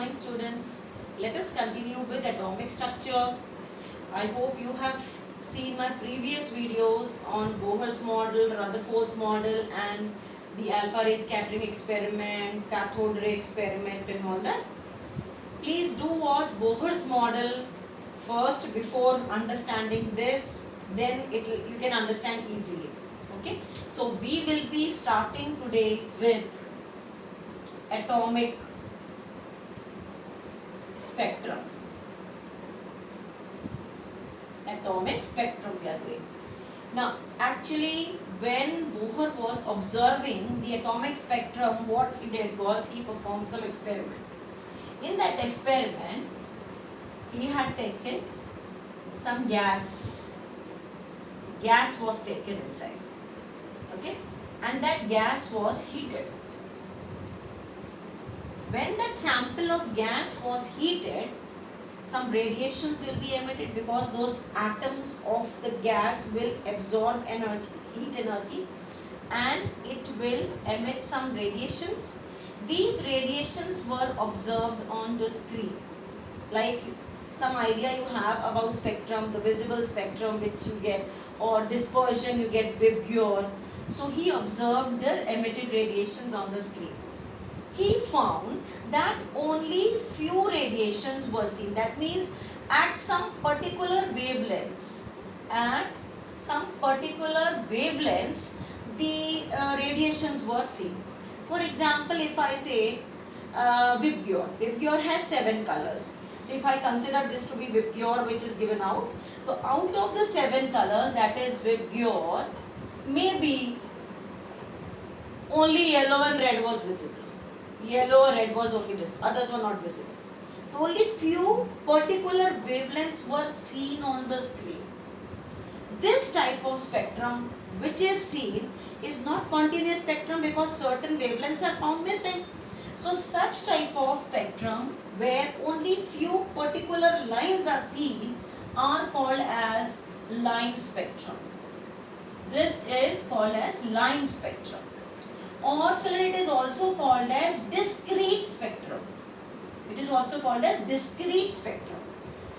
morning students. Let us continue with atomic structure. I hope you have seen my previous videos on Bohr's model, Rutherford's model and the alpha ray scattering experiment, cathode ray experiment and all that. Please do watch Bohr's model first before understanding this, then you can understand easily. Okay, so we will be starting today with atomic spectrum. Atomic spectrum we are doing. Now, actually, when Bohr was observing the atomic spectrum, what he did was he performed some experiment. In that experiment, he had taken some gas. Gas was taken inside. Okay, and that gas was heated. When that sample of gas was heated, some radiations will be emitted because those atoms of the gas will absorb energy, heat energy, and it will emit some radiations. These radiations were observed on the screen. Like some idea you have about spectrum, the visible spectrum which you get, or dispersion you get Vibgyor. So he observed the emitted radiations on the screen. He found that only few radiations were seen. That means at some particular wavelengths, the radiations were seen. For example, if I say Vibgyor has 7 colors. So if I consider this to be Vibgyor which is given out, so out of the 7 colors, that is Vibgyor, maybe only yellow and red was visible. Yellow or red was only visible, others were not visible. So only few particular wavelengths were seen on the screen. This type of spectrum which is seen is not continuous spectrum because certain wavelengths are found missing. So such type of spectrum where only few particular lines are seen are called as line spectrum. This is called as line spectrum. Or children, it is also called as discrete spectrum. It is also called as discrete spectrum.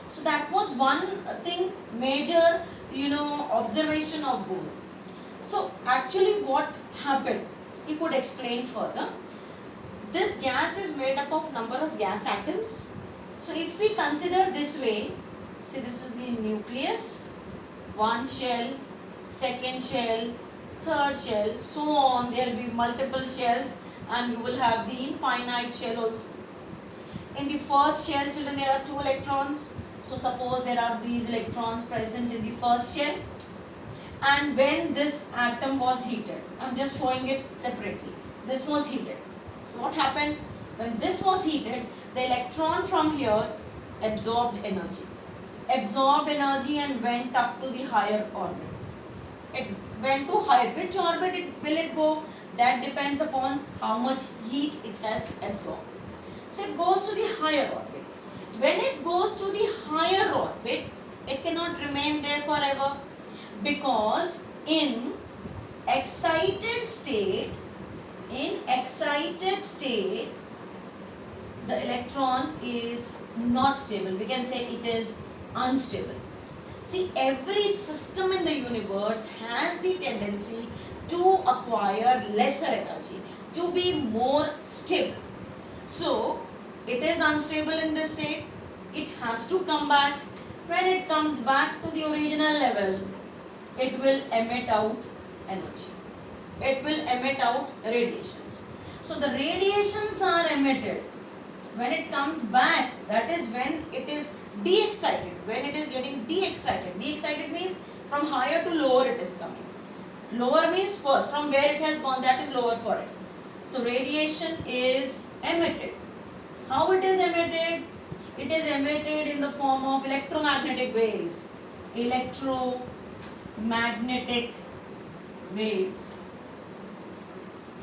So that was one thing, major observation of Bohr. So actually what happened, he could explain further. This gas is made up of number of gas atoms. So if we consider this way, see this is the nucleus, one shell, second shell, third shell, so on. There will be multiple shells and you will have the infinite shell also. In the first shell, children, there are 2 electrons. So suppose there are these electrons present in the first shell, and when this atom was heated, I am just showing it separately, this was heated. So what happened? When this was heated, the electron from here absorbed energy and went up to the higher orbit. It went to higher. Which orbit will it go? That depends upon how much heat it has absorbed. So it goes to the higher orbit. When it goes to the higher orbit, it cannot remain there forever, because in excited state, the electron is not stable. We can say it is unstable. See, every system in the universe has the tendency to acquire lesser energy, to be more stable. So, it is unstable in this state. It has to come back. When it comes back to the original level, it will emit out energy. It will emit out radiations. So, the radiations are emitted. When it comes back, that is when it is de-excited. When it is getting de-excited. De-excited means from higher to lower it is coming. Lower means first, from where it has gone, that is lower for it. So radiation is emitted. How it is emitted? It is emitted in the form of electromagnetic waves. Electromagnetic waves.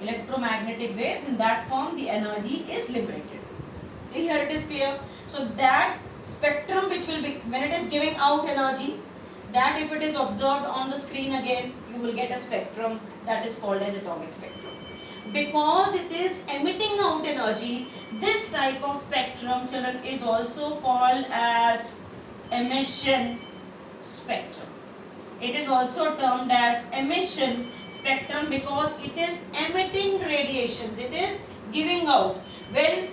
Electromagnetic waves, in that form the energy is liberated. Here it is clear. So that spectrum which will be, when it is giving out energy, that if it is observed on the screen again, you will get a spectrum that is called as atomic spectrum. because it is emitting out energy, this type of spectrum, children, is also called as emission spectrum. It is also termed as emission spectrum because it is emitting radiations. It is giving out. When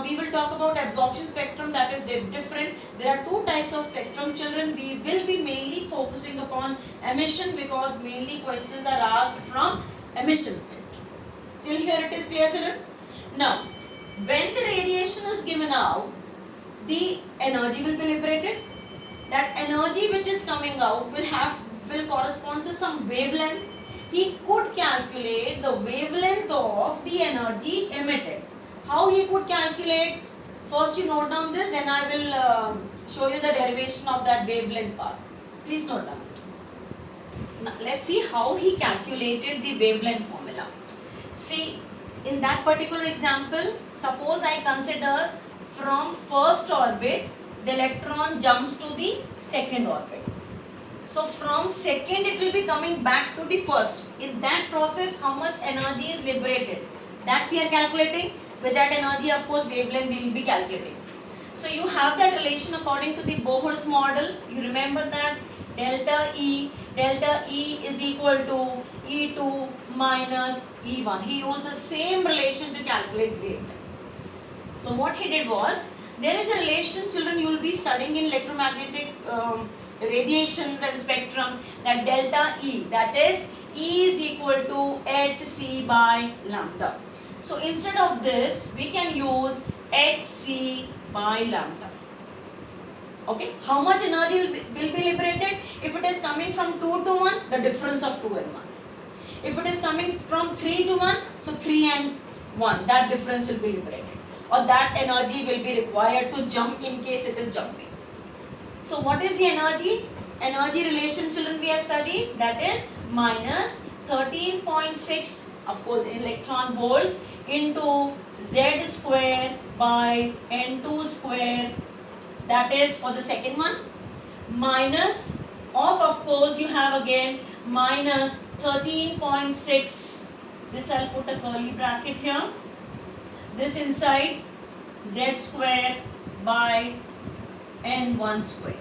we will talk about absorption spectrum, that is different. There are two types of spectrum, children. We will be mainly focusing upon emission because mainly questions are asked from emission spectrum. Till here it is clear, children? Now, when the radiation is given out, the energy will be liberated. That energy which is coming out will correspond to some wavelength. He could calculate the wavelength of the energy emitted. How he could calculate? First you note down this, then I will show you the derivation of that wavelength part. Please note down. Now let's see how he calculated the wavelength formula. See, in that particular example, suppose I consider from first orbit, the electron jumps to the second orbit. So from second it will be coming back to the first. In that process, how much energy is liberated? That we are calculating. With that energy, of course, wavelength we will be calculating. So you have that relation according to the Bohr's model. You remember that delta E is equal to E2 minus E1. He used the same relation to calculate wavelength. So what he did was, there is a relation, children, you will be studying in electromagnetic radiations and spectrum, that delta E, that is E is equal to hc by lambda. So instead of this, we can use hc by lambda. Okay, how much energy will be liberated? If it is coming from 2 to 1, the difference of 2 and 1. If it is coming from 3 to 1, so 3 and 1, that difference will be liberated. Or that energy will be required to jump in case it is jumping. So what is the energy? Energy relation, children, we have studied, that is minus 13.6, of course, electron volt into Z square by N2 square, that is for the second one, minus of course you have again minus 13.6, this I'll put a curly bracket here, this inside Z square by N1 square.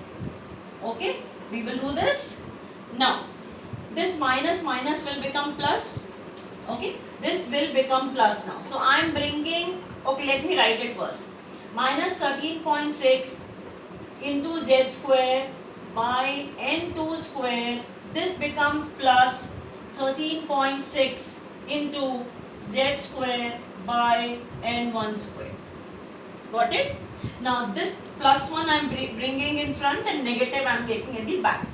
Okay, we will do this. Now, this minus will become plus. Okay, this will become plus now. So I am bringing, okay, let me write it first. Minus 13.6 into Z square by N2 square. This becomes plus 13.6 into Z square by N1 square. Got it? Now this plus 1 I am bringing in front and negative I am taking in the back.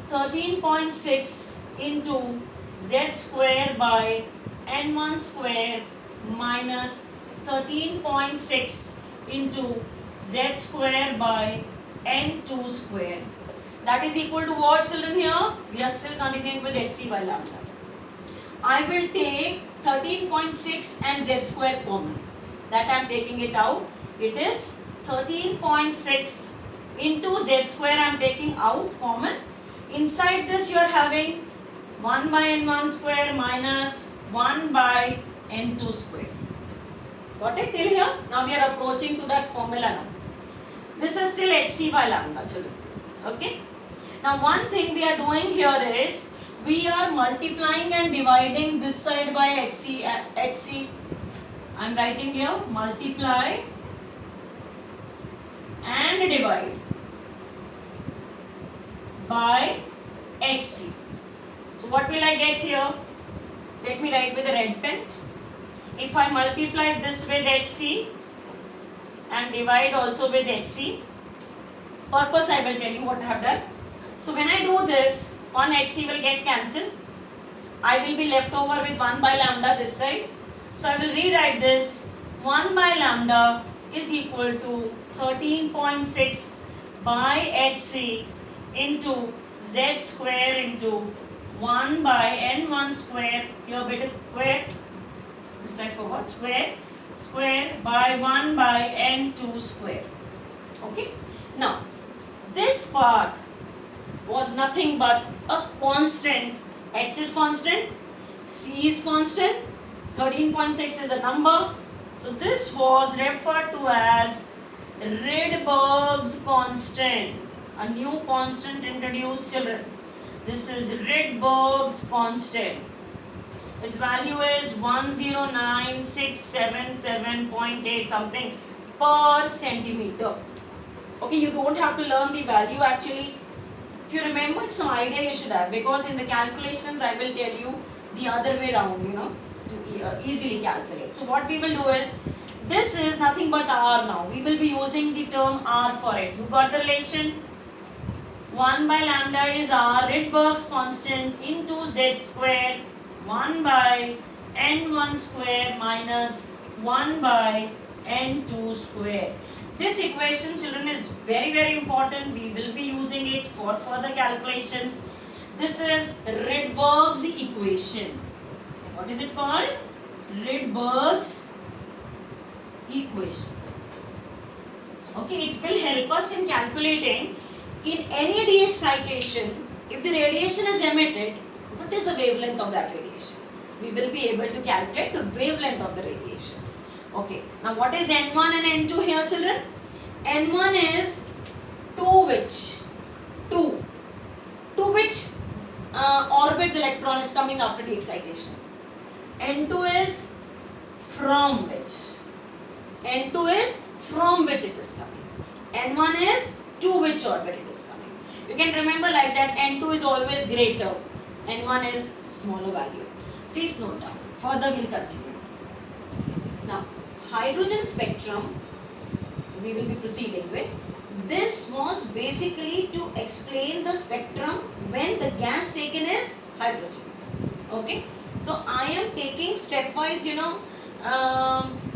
13.6 into Z square by N1 square minus 13.6 into Z square by N2 square. That is equal to what, children, here? We are still continuing with hc by lambda. I will take 13.6 and Z square common. That I am taking it out. It is 13.6 into Z square I am taking out common. Inside this you are having 1 by N1 square minus 1 by N2 square. Got it till here? Now we are approaching to that formula now. This is still hc by lambda, children. Okay. Now one thing we are doing here is, we are multiplying and dividing this side by hc. I am writing here multiply and divide by hc. So what will I get here? Let me write with a red pen. If I multiply this with hc and divide also with hc, purpose I will tell you what I have done. So when I do this, one hc will get cancelled. I will be left over with 1 by lambda this side. So I will rewrite this. 1 by lambda is equal to 13.6 by hc into Z square into 1 by N1 square. Here bit is square. This side forward square by 1 by N2 square. Okay. Now this part was nothing but a constant. H is constant. C is constant, 13.6 is the number. So this was referred to as Rydberg's constant. A new constant introduced, children. This is Rydberg's constant. Its value is 109,677.8 something per centimeter. Okay, you don't have to learn the value actually. If you remember, some idea you should have, because in the calculations I will tell you the other way around, to easily calculate. So what we will do is, this is nothing but R now. We will be using the term R for it. You got the relation? 1 by lambda is R, Rydberg's constant, into Z square, 1 by N1 square minus 1 by N2 square. This equation, children, is very, very important. We will be using it for further calculations. This is Rydberg's equation. What is it called? Rydberg's equation. Okay, it will help us in calculating in any d excitation, if the radiation is emitted, what is the wavelength of that radiation? We will be able to calculate the wavelength of the radiation. Okay, now what is N1 and N2 here, children? N1 is to which orbit the electron is coming after the excitation. N2 is from which. N2 is from which it is coming. N1 is to which orbit it is coming. You can remember like that, N2 is always greater, N1 is smaller value. Please note down. Further we'll continue. Now, hydrogen spectrum we will be proceeding with. This was basically to explain the spectrum when the gas taken is hydrogen. Okay. So I am taking stepwise,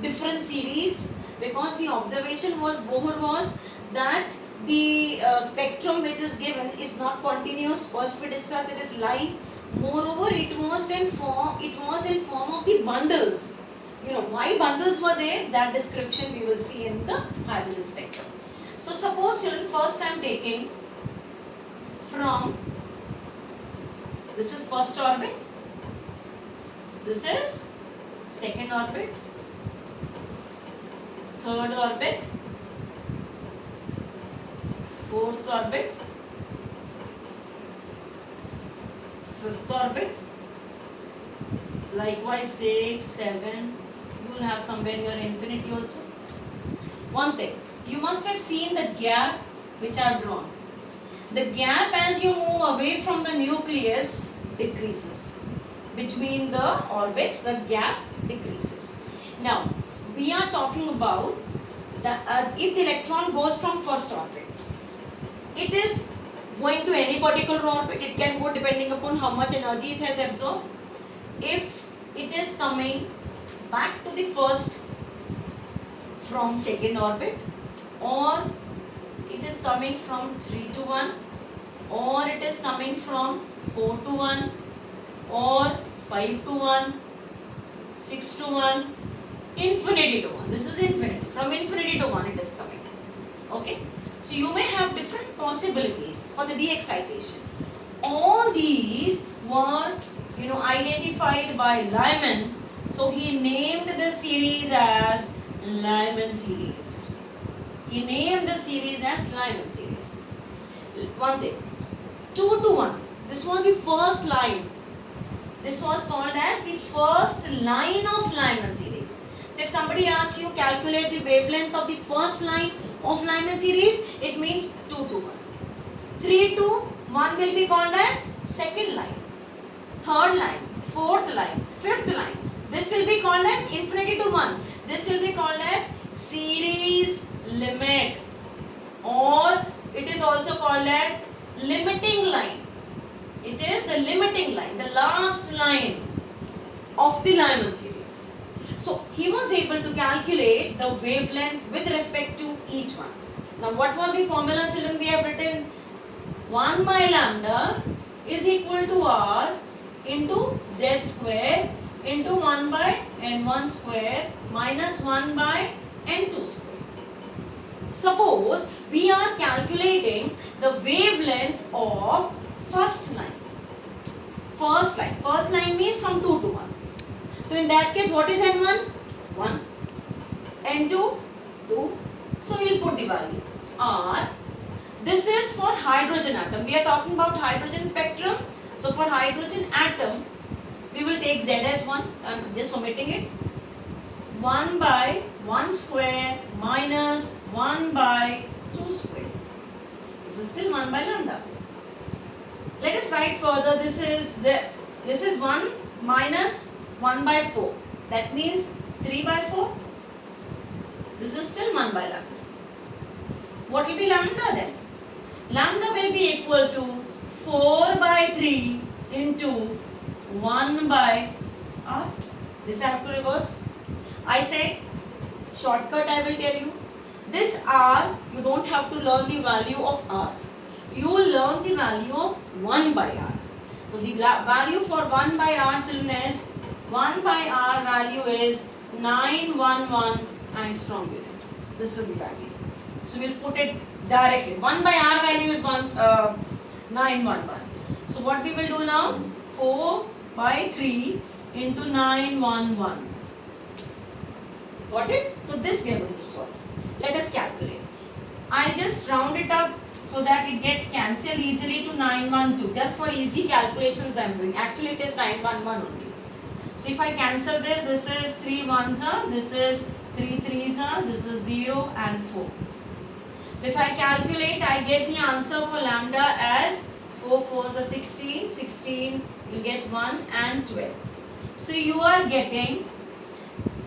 different series, because the observation Bohr was that the spectrum which is given is not continuous. First we discussed it is line. Moreover, it was in form of the bundles. Why bundles were there? That description we will see in the hydrogen spectrum. So suppose, children, first I am taking from, this is first orbit, this is second orbit, third orbit, fourth orbit, fifth orbit, likewise 6, 7, you will have somewhere your infinity also. One thing, you must have seen the gap which I have drawn. The gap as you move away from the nucleus decreases. Between the orbits, the gap decreases. Now, we are talking about if the electron goes from first orbit, it is going to any particular orbit. It can go depending upon how much energy it has absorbed. If it is coming back to the first from second orbit, or it is coming from 3 to 1, or it is coming from 4 to 1, or 5 to 1, 6 to 1, infinity to 1. This is infinity. From infinity to 1 it is coming. Okay. So you may have different possibilities for the de-excitation. All these were identified by Lyman. So he named the series as Lyman series. He named the series as Lyman series. One thing, 2 to 1. This was the first line. This was called as the first line of Lyman series. So if somebody asks you calculate the wavelength of the first line of Lyman series, it means 2 to 1. 3 to 1 will be called as second line, third line, fourth line, fifth line. This will be called as infinity to 1. This will be called as series limit, or it is also called as limiting line. It is the limiting line, the last line of the Lyman series. So he was able to calculate the wavelength with respect to each one. Now what was the formula, children? We have written 1 by lambda is equal to R into Z square into 1 by N1 square minus 1 by N2 square. Suppose we are calculating the wavelength of first line. first line. First line means from 2 to 1. So in that case, what is N1? 1. N2? 2. So we will put the value. R. This is for hydrogen atom. We are talking about hydrogen spectrum. So for hydrogen atom, we will take Z as 1. I am just omitting it. 1 by 1 square minus 1 by 2 square. This is still 1 by lambda. Let us write further. This is 1 minus 1 by 4. That means 3 by 4. This is still 1 by lambda. What will be lambda then? Lambda will be equal to 4 by 3 into 1 by r. This I have to reverse. I said shortcut I will tell you. This r, you don't have to learn the value of r. You will learn the value of 1 by r. So the value for 1 by r, children, is 1 by r value is 911 angstrom unit. This is the value. So we'll put it directly. 1 by r value is 911. So what we will do now? 4 by 3 into 911. Got it? So this we are going to solve. Let us calculate. I'll just round it up so that it gets cancelled easily to 912. Just for easy calculations I am doing. Actually it is 911 only. So if I cancel this, this is 3 ones are, this is 3 threes are, this is 0 and 4. So if I calculate, I get the answer for lambda as 4 4s are 16, 16 you get 1 and 12. So you are getting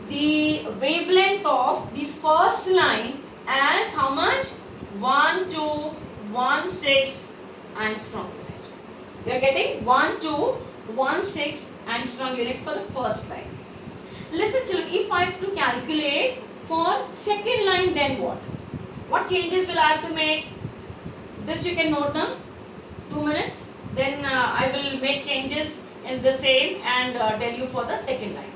the wavelength of the first line as how much? 1216 angstrom unit. You are getting 1216 angstrom unit for the first line. Listen children, if I have to calculate for second line, then what? What changes will I have to make? This you can note down. 2 minutes. Then I will make changes in the same and tell you for the second line.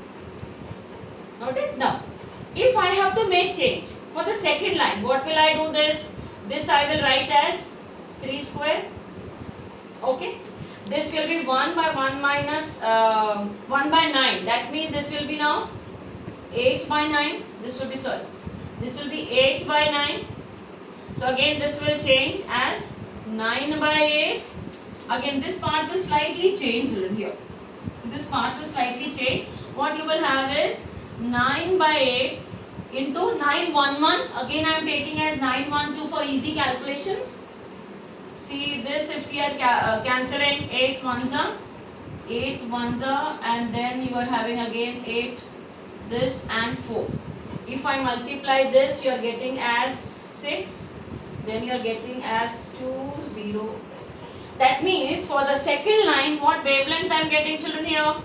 Noted? Now, if I have to make change for the second line, what will I do this? This I will write as 3 square. Okay. This will be 1 by 1 minus 1 by 9. That means this will be now 8 by 9. This will be, sorry, this will be 8 by 9. So again this will change as 9 by 8. Again this part will slightly change here. This part will slightly change. What you will have is 9 by 8 into 911. Again I am taking as 912 for easy calculations. See this, if we are cancelling 8 ones are, and then you are having again 8 this and 4. If I multiply this, you are getting as 6, then you are getting as 2 0 this. That means for the second line, what wavelength I am getting, children, here?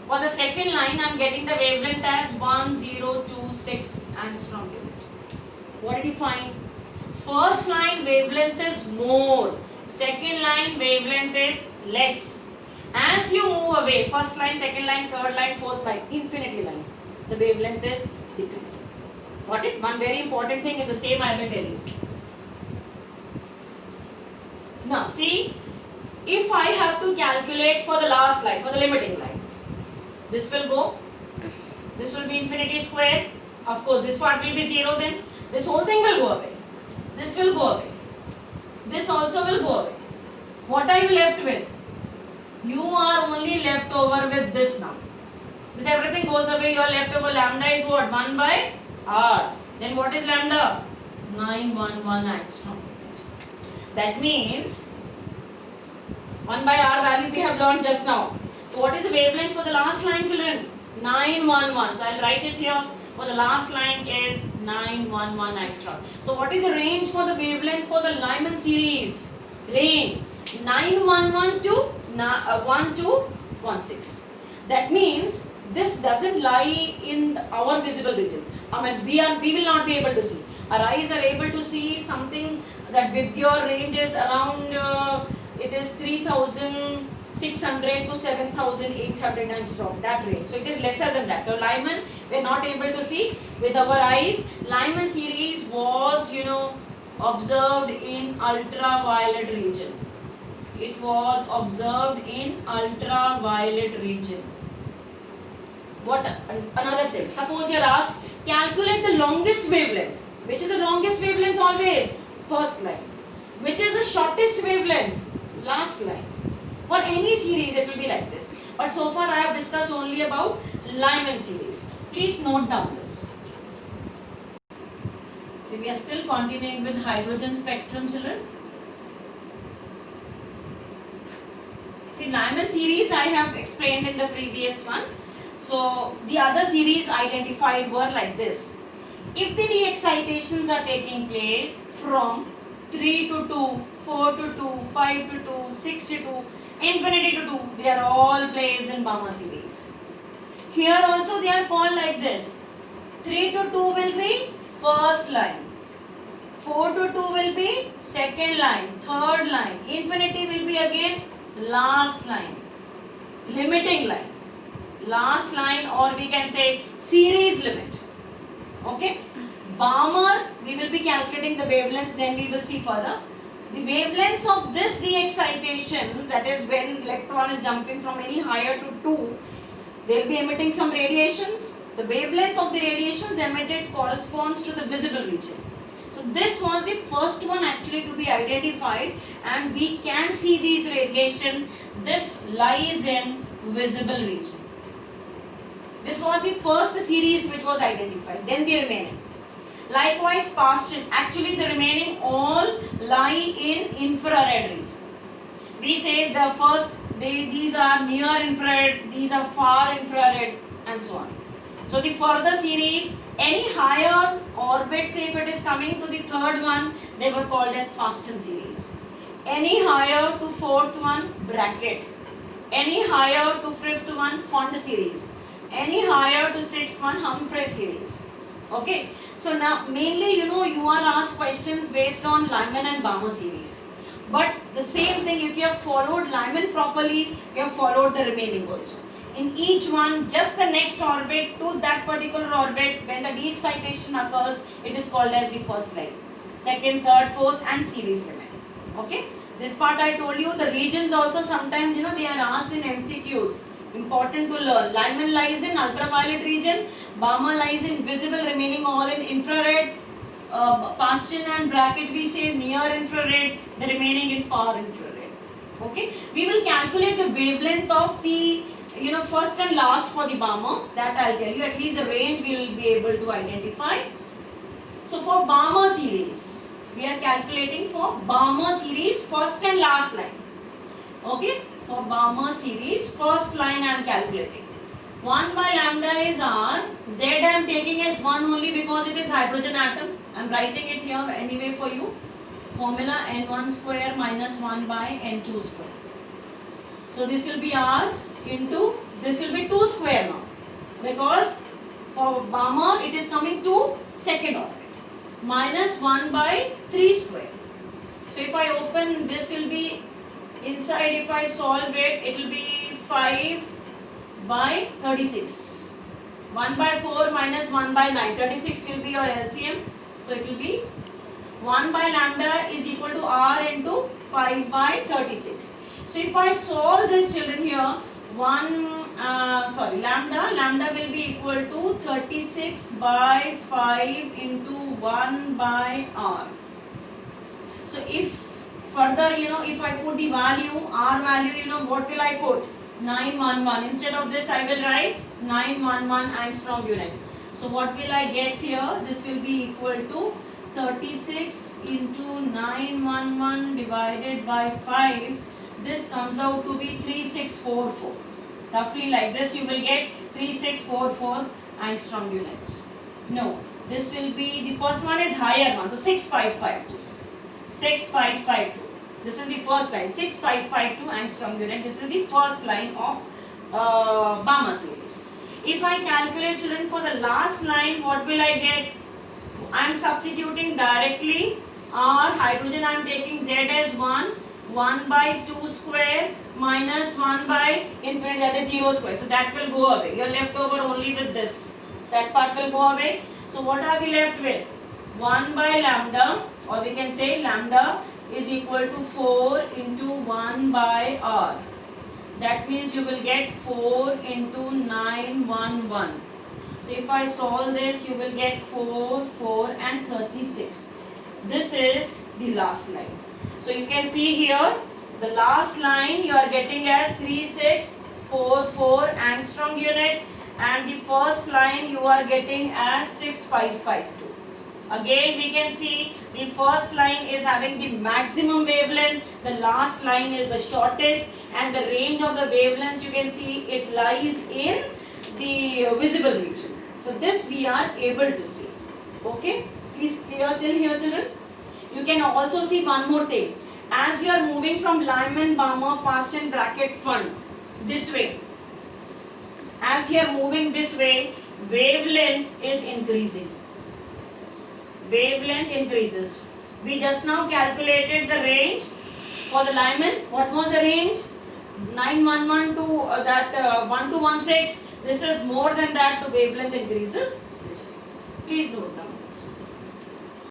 For the second line I am getting the wavelength as 1026 angstrom unit. What did you find? First line wavelength is more, second line wavelength is less. As you move away, first line, second line, third line, fourth line, infinity line, the wavelength is decreasing. Got it? One very important thing in the same I will tell you. Now see, if I have to calculate for the last line, for the limiting line, this will go, this will be infinity square. Of course this part will be 0 then. This whole thing will go away. This will go away. This also will go away. What are you left with? You are only left over with this now. This everything goes away. You are left over. Lambda is what? 1 by r. Then what is lambda? 911 angstrom. That means 1 by r value we have learned just now. So what is the wavelength for the last line, children? 911. So I will write it here. For the last line is 911 angstrom. So what is the range for the wavelength for the Lyman series? Range 911 to 1216. That means this doesn't lie in our visible region. I mean we will not be able to see. Our eyes are able to see something that with your range is around it is 3600 to 7800 angstrom, that range. So it is lesser than that. So Lyman we are not able to see with our eyes. Lyman series was observed in ultraviolet region. It was observed in ultraviolet region. What another thing? Suppose you are asked, calculate the longest wavelength. Which is the longest wavelength always? First line. Which is the shortest wavelength? Last line. For any series it will be like this. But so far I have discussed only about Lyman series. Please note down this. See, we are still continuing with hydrogen spectrum, children. See, Lyman series I have explained in the previous one. So the other series identified were like this. If the de-excitations are taking place from 3 to 2, 4 to 2, 5 to 2, 6 to 2, infinity to 2, they are all placed in Balmer series. Here also they are called like this. 3 to 2 will be first line. 4 to 2 will be second line, third line. Infinity will be again last line, limiting line. Last line, or we can say series limit. Okay. Balmer, we will be calculating the wavelengths, then we will see further. The wavelengths of this de-excitations, that is when electron is jumping from any higher to 2, they will be emitting some radiations. The wavelength of the radiations emitted corresponds to the visible region. So this was the first one actually to be identified, and we can see these radiation. This lies in visible region. This was the first series which was identified. Then the remaining. Likewise, Paschen. Actually, the remaining all lie in infrared region. We say the first, these are near infrared, these are far infrared, and so on. So the further series, any higher orbit, say if it is coming to the third one, they were called as Paschen series. Any higher to fourth one, bracket. Any higher to fifth one, Fund series. Any higher to sixth one, Humphrey series. Okay. So now mainly you are asked questions based on Lyman and Balmer series. But the same thing, if you have followed Lyman properly, you have followed the remaining also. In each one, just the next orbit to that particular orbit, when the de-excitation occurs, it is called as the first line. Second, third, fourth, and series limit. Okay. This part I told you. The regions also sometimes they are asked in MCQs. Important to learn. Lyman lies in ultraviolet region, Balmer lies in visible, remaining all in infrared. Paschen and bracket we say near infrared, the remaining in far infrared. Okay, we will calculate the wavelength of the first and last for the Balmer. That I'll tell you. At least the range we will be able to identify. So for Balmer series, we are calculating for Balmer series first and last line. Okay. For Balmer series, first line I am calculating. 1 by lambda is R. Z I am taking as 1 only because it is hydrogen atom. I am writing it here anyway for you. Formula N1 square minus 1 by N2 square. So this will be R into, this will be 2 square now. Because for Balmer it is coming to second orbit. Minus 1 by 3 square. So if I open, this will be inside, if I solve it, it will be 5 by 36. 1 by 4 minus 1 by 9. 36 will be your LCM. So it will be 1 by lambda is equal to R into 5 by 36. So if I solve this, children, here, lambda will be equal to 36 by 5 into 1 by R. So if further, if I put the value, R value, what will I put? 911. Instead of this, I will write 911 angstrom unit. So what will I get here? This will be equal to 36 into 911 divided by 5. This comes out to be 3644. Roughly like this, you will get 3644 angstrom unit. No, this will be, the first one is higher one, so 6552. 6552. This is the first line, 6552 angstrom unit. This is the first line of Balmer series. If I calculate, children, for the last line, what will I get? I am substituting directly R, hydrogen I am taking Z as 1, 1 by 2 square minus 1 by infinity, that is 0 square. So that will go away. You are left over only with this. That part will go away. So what are we left with? 1 by lambda, or we can say lambda is equal to 4 into 1 by r. That means you will get 4 into 911. So if I solve this, you will get 4, 4 and 36. This is the last line. So you can see here, the last line you are getting as 3644 angstrom unit, and the first line you are getting as 6552. Again we can see the first line is having the maximum wavelength, the last line is the shortest, and the range of the wavelengths you can see it lies in the visible region. So this we are able to see. Okay, please clear till here children. You can also see one more thing. As you are moving from Lyman-Balmer Paschen bracket fund this way, as you are moving this way, wavelength is increasing. Wavelength increases. We just now calculated the range for the Lyman. What was the range? 911 to 1216. This is more than that. The wavelength increases this way. Please note down.